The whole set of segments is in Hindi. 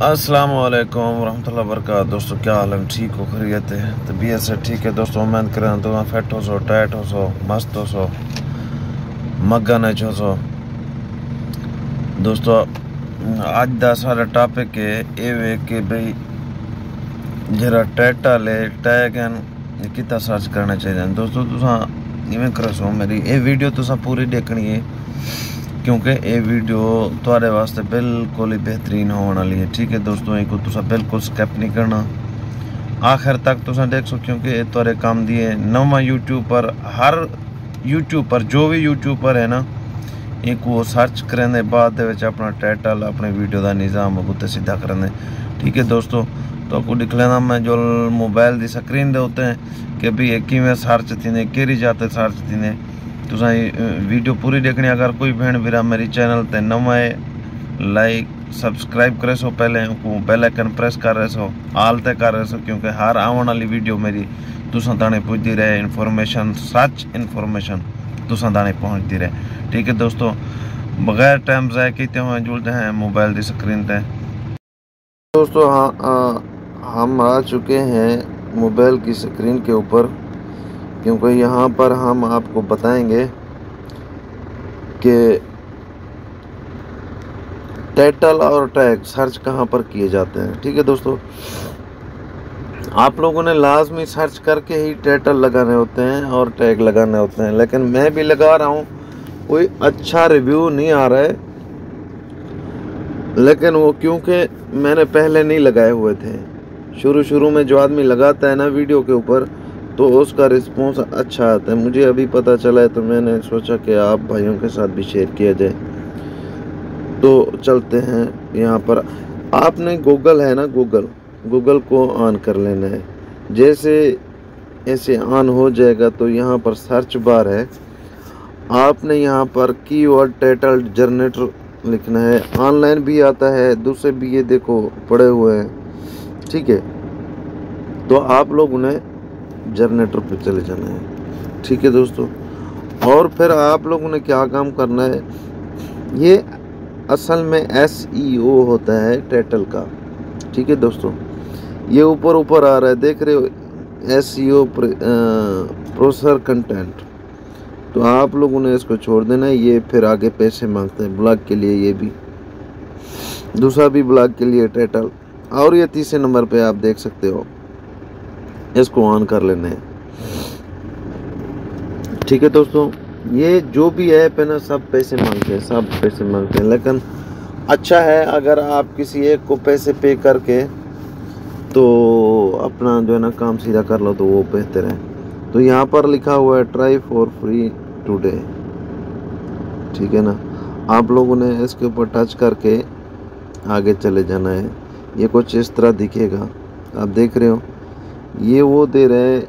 अस्सलाम वालेकुम रहमतुल्लाहि वबरकातुहू। दोस्तों क्या हाल है? ठीक हो? खैरियत है? तबीयत से ठीक है दोस्तों? उम्मीद करें तो फिट हो सो, टाइट हो सो, मस्त हो सो, मग्गा नहीं हो सो। दोस्तों अज का सारा टॉपिक है ये कि भाई जरा टाइटल है टैग कितना सर्च करना चाहिए। दोस्तों तुसा इवें करो सो मेरी ये वीडियो तुसा पूरी देखनी है क्योंकि ये वीडियो तुम्हारे वास्ते बिल्कुल ही बेहतरीन होने वाली है। ठीक है दोस्तों, इनको तुसा बिल्कुल स्किप नहीं करना, आखिर तक तुसा देख सो क्योंकि ये तुम्हारे काम दिए नवा यूट्यूब पर हर यूट्यूब पर जो भी यूट्यूबर है ना इनको सर्च करने बाद अपना टाइटल अपने वीडियो का निज़ाम उत्ते सीधा करने। ठीक है दोस्तों, तो आपको दिख लेना मैं जो मोबाइल की स्क्रीन दे होते हैं कि भाई किमें सर्च थी ने केरी जाते सर्च थी ने तुसा वीडियो पूरी देखनी। अगर कोई भेण वीरा मेरी चैनल ते नवा है लाइक सब्सक्राइब करे सो, पहले बेल आइकन प्रेस कर रहे सो, आल ते कर रहे सो क्योंकि हर आने वाली वीडियो मेरी तुसा ताने पहुंचती रहे, इन्फॉर्मेशन सच इन्फॉर्मेशन तुसा ताने पहुंचती रहे। ठीक है दोस्तों, बगैर टाइम ज़ाय किए हुए जुड़ते हैं मोबाइल की स्क्रीन पे। दोस्तों हम आ चुके हैं मोबाइल की स्क्रीन के ऊपर क्योंकि यहाँ पर हम आपको बताएंगे कि टाइटल और टैग सर्च कहाँ पर किए जाते हैं। ठीक है दोस्तों, आप लोगों ने लाजमी सर्च करके ही टाइटल लगाने होते हैं और टैग लगाने होते हैं, लेकिन मैं भी लगा रहा हूँ, कोई अच्छा रिव्यू नहीं आ रहा है, लेकिन वो क्योंकि मैंने पहले नहीं लगाए हुए थे। शुरू में जो आदमी लगाता है ना वीडियो के ऊपर तो उसका रिस्पॉन्स अच्छा आता है। मुझे अभी पता चला है तो मैंने सोचा कि आप भाइयों के साथ भी शेयर किया जाए। तो चलते हैं यहाँ पर, आपने गूगल है ना, गूगल को ऑन कर लेना है। जैसे ऐसे ऑन हो जाएगा तो यहाँ पर सर्च बार है, आपने यहाँ पर कीवर्ड टाइटल जनरेटर लिखना है। ऑनलाइन भी आता है, दूसरे भी ये देखो पड़े हुए हैं। ठीक है, तो आप लोगों ने जनरेटर पे चले जाना है। ठीक है दोस्तों, और फिर आप लोगों ने क्या काम करना है, ये असल में SEO होता है टाइटल का। ठीक है दोस्तों, ये ऊपर आ रहा है, देख रहे हो SEO प्रोसेसर कंटेंट, तो आप लोगों ने इसको छोड़ देना है। ये फिर आगे पैसे मांगते हैं ब्लॉग के लिए, ये भी दूसरा भी ब्लॉग के लिए टाइटल, और ये तीसरे नंबर पे आप देख सकते हो, इसको ऑन कर लेना है। ठीक है दोस्तों, ये जो भी ऐप है ना सब पैसे मांगते हैं, लेकिन अच्छा है अगर आप किसी एक को पैसे पे करके तो अपना जो है ना काम सीधा कर लो तो वो बेहतर है। तो यहाँ पर लिखा हुआ है ट्राई फॉर फ्री टुडे। ठीक है ना, आप लोगों ने इसके ऊपर टच करके आगे चले जाना है। ये कुछ इस तरह दिखेगा, आप देख रहे हो, ये वो दे रहे हैं,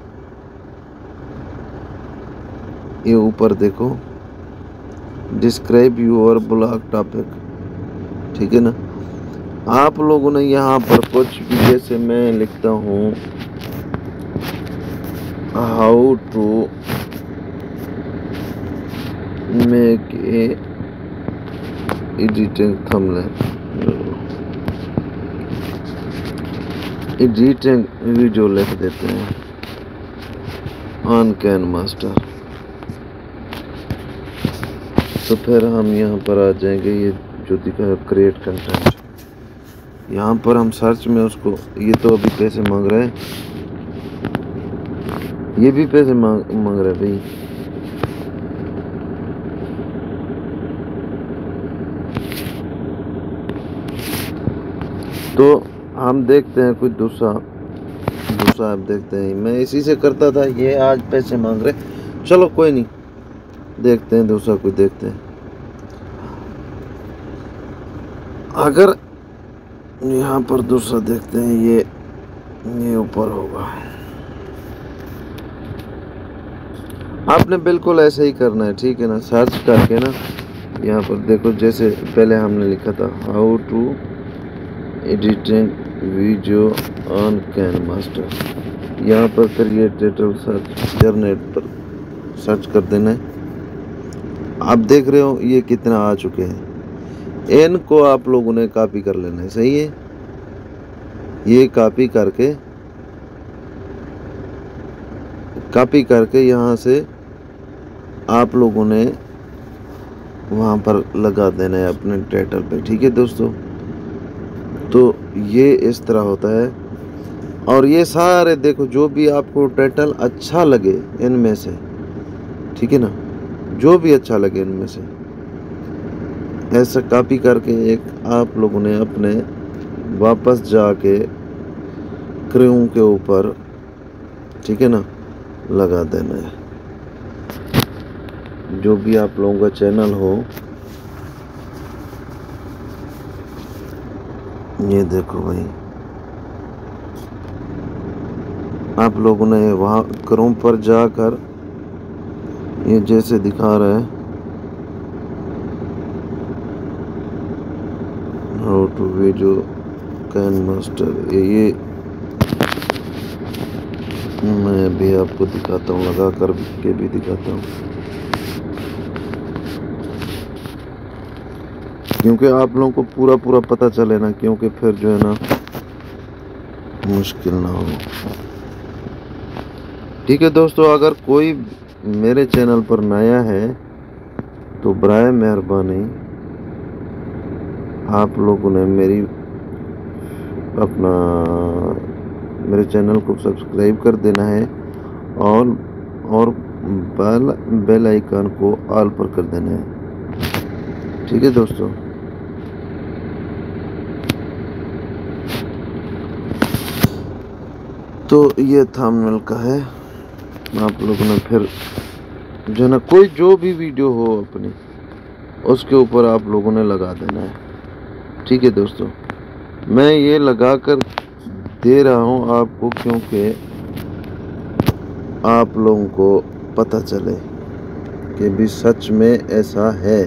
ये ऊपर देखो डिस्क्राइब योर ब्लॉग टॉपिक। ठीक है ना, आप लोगों ने यहाँ पर कुछ भी, जैसे मैं लिखता हूँ how to make a editing thumbnail, editing video लिख देते हैं ऑन कैन मास्टर। तो फिर हम यहाँ पर आ जाएंगे, ये जो दिखा है क्रिएट कंटेंट, यहाँ पर हम सर्च में उसको, ये तो अभी पैसे मांग रहे हैं, ये भी पैसे मांग रहे हैं भाई। तो हम देखते हैं कुछ दूसरा आप देखते हैं, मैं इसी से करता था, ये आज पैसे मांग रहे, चलो कोई नहीं, देखते हैं दूसरा कुछ देखते हैं। अगर यहाँ पर दूसरा देखते हैं, ये ऊपर होगा, आपने बिल्कुल ऐसे ही करना है। ठीक है ना, सर्च करके ना यहाँ पर देखो, जैसे पहले हमने लिखा था how to editing video on can master, यहाँ पर फिर ये टाइटल सर्च जनरेट पर सर्च कर देना है। आप देख रहे हो ये कितना आ चुके हैं, इनको आप लोगों ने कॉपी कर लेना है। सही है, ये कॉपी करके यहाँ से आप लोगों ने वहाँ पर लगा देना है अपने टाइटल पे। ठीक है दोस्तों, तो ये इस तरह होता है। और ये सारे देखो, जो भी आपको टाइटल अच्छा लगे इनमें से, ठीक है ना, जो भी अच्छा लगे इनमें से ऐसा कॉपी करके एक आप लोगों ने अपने वापस जाके क्रोम के ऊपर, ठीक है ना, लगा देना है। जो भी आप लोगों का चैनल हो, ये देखो भाई, आप लोगों ने वहाँ क्रोम पर जाकर ये जैसे दिखा रहा है how to video can master, ये मैं भी आपको दिखाता हूँ, लगा कर के भी दिखाता हूँ, क्योंकि आप लोगों को पूरा पता चले ना, क्योंकि फिर जो है ना मुश्किल ना हो। ठीक है दोस्तों, अगर कोई मेरे चैनल पर नया है तो बराए मेहरबानी आप लोगों ने मेरे चैनल को सब्सक्राइब कर देना है और बेल आइकन को ऑल पर कर देना है। ठीक है दोस्तों, तो ये थंबनेल का है। आप लोगों ने फिर जो ना कोई जो भी वीडियो हो अपनी, उसके ऊपर आप लोगों ने लगा देना है। ठीक है दोस्तों, मैं ये लगा कर दे रहा हूँ आपको, क्योंकि आप लोगों को पता चले कि भी सच में ऐसा है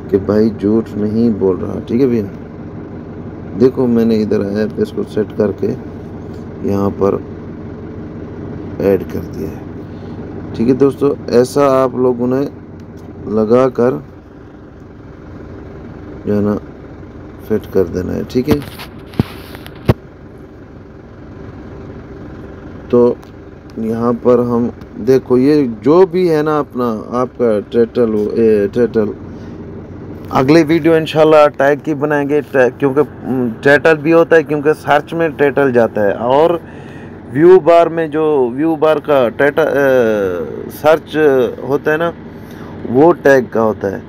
कि भाई झूठ नहीं बोल रहा। ठीक है भैया, देखो मैंने इधर ऐप इसको सेट करके यहाँ पर ऐड कर दिया है। ठीक है दोस्तों, ऐसा आप लोगों ने लगा कर जो है ना फिट कर देना है। ठीक है, तो यहाँ पर हम देखो, ये जो भी है ना अपना आपका टाइटल अगली वीडियो इंशाल्लाह टैग की बनाएंगे, क्योंकि टाइटल भी होता है, क्योंकि सर्च में टाइटल जाता है, और व्यू बार का टाइटल सर्च होता है ना, वो टैग का होता है।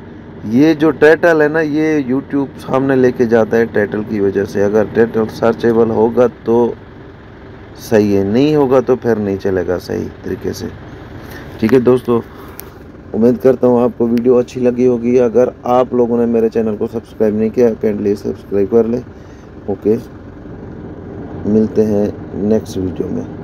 ये जो टाइटल है ना, ये यूट्यूब सामने लेके जाता है टाइटल की वजह से। अगर टाइटल सर्चेबल होगा तो सही है, नहीं होगा तो फिर नहीं चलेगा सही तरीके से। ठीक है दोस्तों, उम्मीद करता हूँ आपको वीडियो अच्छी लगी होगी। अगर आप लोगों ने मेरे चैनल को सब्सक्राइब नहीं किया, काइंडली सब्सक्राइब कर ले। ओके, मिलते हैं नेक्स्ट वीडियो में।